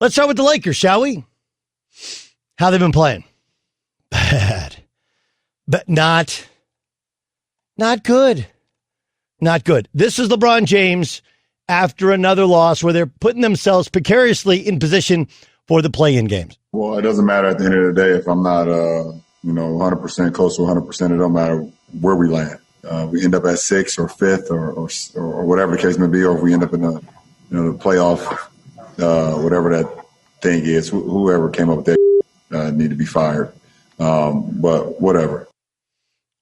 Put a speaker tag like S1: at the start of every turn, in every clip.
S1: Let's start with the Lakers, shall we? How they've been playing. Bad. But not good. Not good. This is LeBron James after another loss where they're putting themselves precariously in position for the play-in games.
S2: Well, it doesn't matter at the end of the day if I'm not, 100% close to 100%. It don't matter where we land. We end up at 6th or 5th or whatever the case may be, or if we end up in the playoff, whatever that thing is, whoever came up with that need to be fired. But whatever.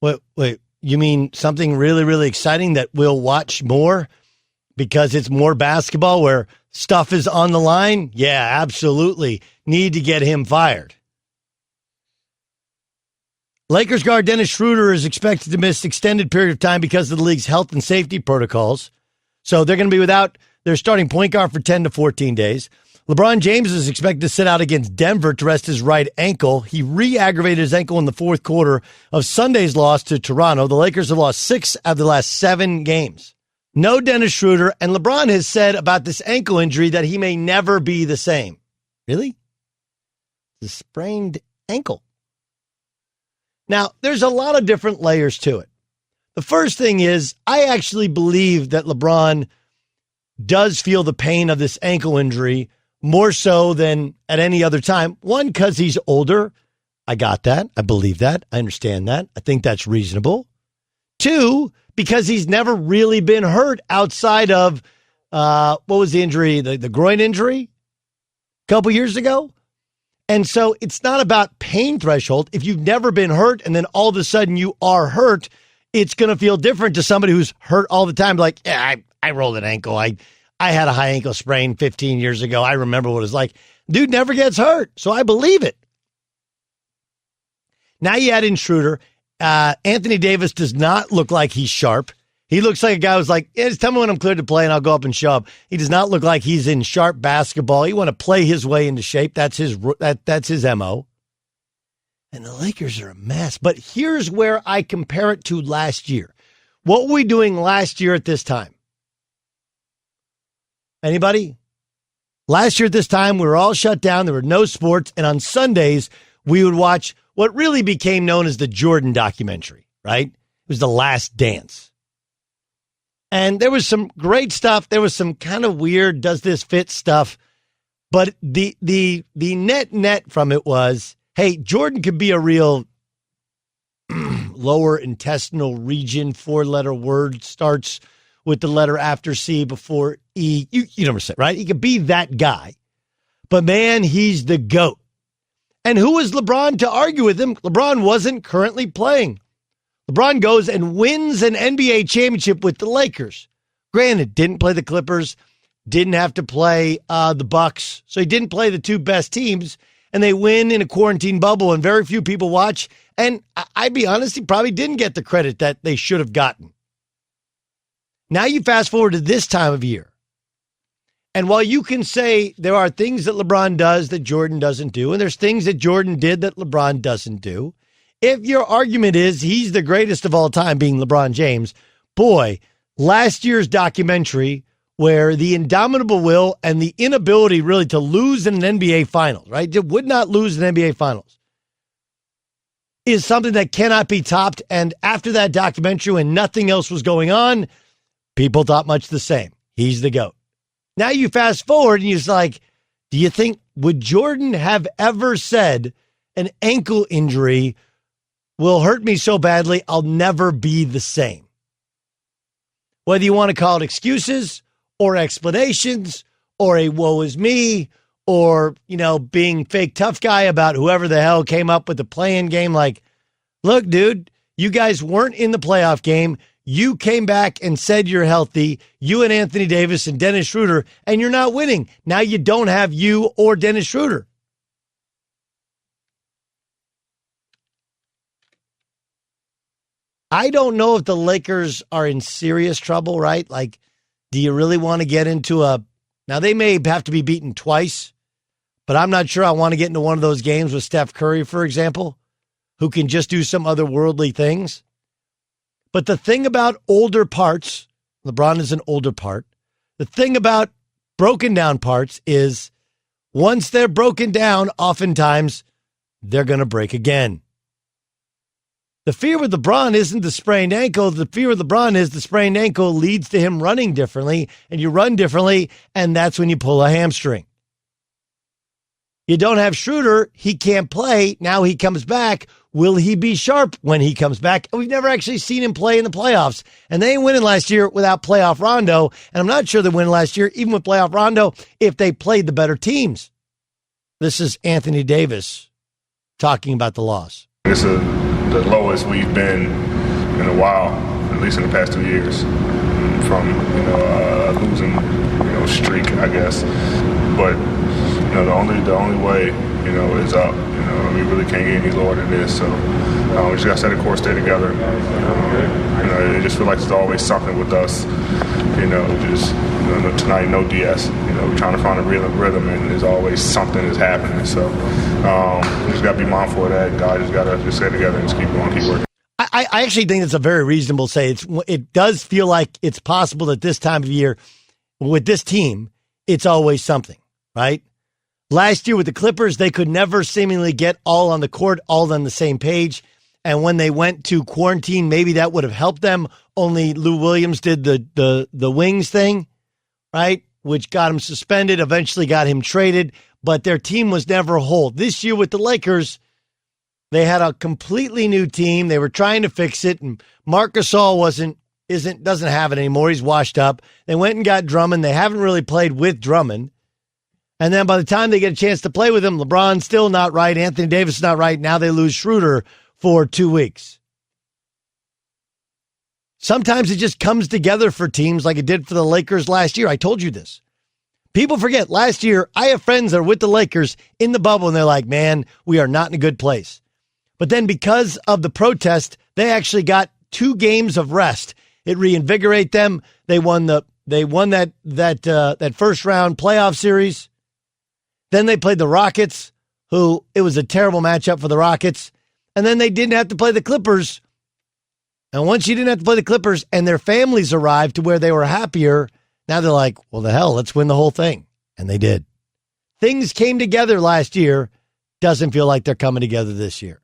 S1: Wait, you mean something really, really exciting that we'll watch more because it's more basketball where stuff is on the line? Yeah, absolutely. Need to get him fired. Lakers guard Dennis Schroeder is expected to miss extended period of time because of the league's health and safety protocols. So they're going to be without their starting point guard for 10 to 14 days. LeBron James is expected to sit out against Denver to rest his right ankle. He re-aggravated his ankle in the fourth quarter of Sunday's loss to Toronto. The Lakers have lost 6 out of the last 7 games. No Dennis Schroeder, and LeBron has said about this ankle injury that he may never be the same. Really? It's a sprained ankle. Now, there's a lot of different layers to it. The first thing is, I actually believe that LeBron does feel the pain of this ankle injury more so than at any other time. One, because he's older. I got that. I believe that. I understand that. I think that's reasonable. 2, because he's never really been hurt outside of, what was the injury? The groin injury a couple years ago. And so it's not about pain threshold. If you've never been hurt and then all of a sudden you are hurt, it's going to feel different to somebody who's hurt all the time. Like, yeah, I rolled an ankle. I had a high ankle sprain 15 years ago. I remember what it's like. Dude never gets hurt, so I believe it. Now you add in Schroeder. Anthony Davis does not look like he's sharp. He looks like a guy who's like, just tell me when I'm cleared to play and I'll go up and show up. He does not look like he's in sharp basketball. He want to play his way into shape. That's his MO. And the Lakers are a mess. But here's where I compare it to last year. What were we doing last year at this time? Anybody? Last year at this time, we were all shut down. There were no sports. And on Sundays, we would watch what really became known as the Jordan documentary, right? It was The Last Dance. And there was some great stuff. There was some kind of weird, does this fit stuff? But the net from it was, hey, Jordan could be a real lower intestinal region, 4-letter word, starts with the letter after C before E. You know what I'm saying, right? He could be that guy. But, man, he's the GOAT. And who is LeBron to argue with him? LeBron wasn't currently playing. LeBron goes and wins an NBA championship with the Lakers. Granted, didn't play the Clippers, didn't have to play the Bucks, so he didn't play the 2 best teams, and they win in a quarantine bubble, and very few people watch. And I'd be honest, he probably didn't get the credit that they should have gotten. Now you fast forward to this time of year. And while you can say there are things that LeBron does that Jordan doesn't do, and there's things that Jordan did that LeBron doesn't do, if your argument is he's the greatest of all time, being LeBron James, boy, last year's documentary where the indomitable will and the inability really to lose in an NBA Finals, right? It would not lose in NBA Finals, is something that cannot be topped. And after that documentary, when nothing else was going on, people thought much the same. He's the GOAT. Now you fast forward and you're like, do you think, would Jordan have ever said an ankle injury will hurt me so badly I'll never be the same? Whether you want to call it excuses or explanations or a woe is me or, being fake tough guy about whoever the hell came up with the play-in game. Like, look, dude, you guys weren't in the playoff game. You came back and said you're healthy, you and Anthony Davis and Dennis Schroeder, and you're not winning. Now you don't have you or Dennis Schroeder. I don't know if the Lakers are in serious trouble, right? Like, do you really want to get into now they may have to be beaten twice, but I'm not sure I want to get into one of those games with Steph Curry, for example, who can just do some otherworldly things. But the thing about older parts, LeBron is an older part. The thing about broken down parts is Once they're broken down, oftentimes they're going to break again. The fear with LeBron isn't the sprained ankle. The fear with LeBron is the sprained ankle leads to him running differently, and you run differently, and that's when you pull a hamstring. You don't have Schroeder. He can't play. Now he comes back. Will he be sharp when he comes back? We've never actually seen him play in the playoffs, and they ain't winning last year without playoff Rondo, and I'm not sure they win last year, even with playoff Rondo, if they played the better teams. This is Anthony Davis talking about the loss.
S3: This is the lowest we've been in a while, at least in the past 2 years, from losing streak, I guess. But the only way is up. We really can't get any lower than this. So we just got to set a course, stay together. It just feels like there's always something with us. Tonight no DS. We're trying to find a rhythm, and there's always something that's happening. So we just got to be mindful of that. God just got to just stay together and just keep going, keep working.
S1: I actually think it's a very reasonable say. It does feel like it's possible that this time of year, with this team, it's always something, right? Last year with the Clippers, they could never seemingly get all on the court, all on the same page. And when they went to quarantine, maybe that would have helped them. Only Lou Williams did the wings thing, right? Which got him suspended, eventually got him traded. But their team was never whole. This year with the Lakers, they had a completely new team. They were trying to fix it, and Marc Gasol doesn't have it anymore. He's washed up. They went and got Drummond. They haven't really played with Drummond. And then by the time they get a chance to play with him, LeBron's still not right. Anthony Davis is not right. Now they lose Schroeder for 2 weeks. Sometimes it just comes together for teams like it did for the Lakers last year. I told you this. People forget last year, I have friends that are with the Lakers in the bubble, and they're like, man, we are not in a good place. But then because of the protest, they actually got 2 games of rest. It reinvigorated them. They won that first round playoff series. Then they played the Rockets, who it was a terrible matchup for the Rockets. And then they didn't have to play the Clippers. And once you didn't have to play the Clippers and their families arrived to where they were happier, now they're like, well, the hell, let's win the whole thing. And they did. Things came together last year. Doesn't feel like they're coming together this year.